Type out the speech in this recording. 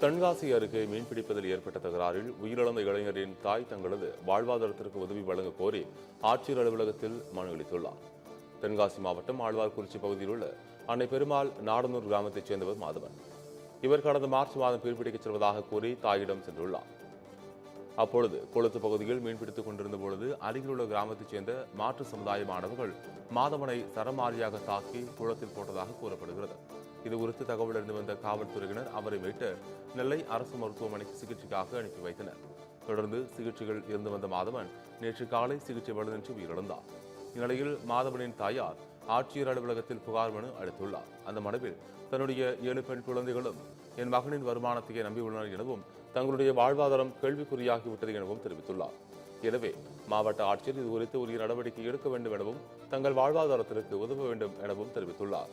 தென்காசி அருகே மீன்பிடிப்பதில் ஏற்பட்ட தகராறில் உயிரிழந்த இளைஞரின் தாய் தங்களது வாழ்வாதாரத்திற்கு உதவி வழங்க கோரி ஆட்சியர் அலுவலகத்தில் மனு அளித்துள்ளார். தென்காசி மாவட்டம் ஆழ்வார்குறிச்சி பகுதியில் உள்ள அன்னை பெருமாள் நாடனூர் கிராமத்தைச் சேர்ந்தவர் மாதவன். இவர் கடந்த மார்ச் மாதம் மீன்பிடிக்கச் செல்வதாக கூறி தாயிடம் சென்றுள்ளார். அப்பொழுது கொளுத்து பகுதியில் மீன்பிடித்துக் கொண்டிருந்த பொழுது அருகிலுள்ள கிராமத்தைச் சேர்ந்த மாற்று சமுதாய மாணவர்கள் மாதவனை சரமாரியாக தாக்கி குளத்தில் போட்டதாக கூறப்படுகிறது. இதுகுறித்து தகவல் அறிந்து வந்த காவல்துறையினர் அவரை மீட்டு நெல்லை அரசு மருத்துவமனைக்கு சிகிச்சைக்காக அனுப்பி வைத்தனர். தொடர்ந்து சிகிச்சைகள் இருந்து வந்த மாதவன் நேற்று காலை சிகிச்சை பலனின்றி உயிரிழந்தார். இந்நிலையில் மாதவனின் தாயார் ஆட்சியர் அலுவலகத்தில் புகார் மனு அளித்துள்ளார். அந்த மனுவில் தன்னுடைய 7 பெண் குழந்தைகளும் என் மகனின் வருமானத்தையே நம்பியுள்ளனர் எனவும் தங்களுடைய வாழ்வாதாரம் கேள்விக்குறியாகிவிட்டது எனவும் தெரிவித்துள்ளார். எனவே மாவட்ட ஆட்சியர் இதுகுறித்து உரிய நடவடிக்கை எடுக்க வேண்டும் எனவும் தங்கள் வாழ்வாதாரத்திற்கு உதவ வேண்டும் எனவும் தெரிவித்துள்ளார்.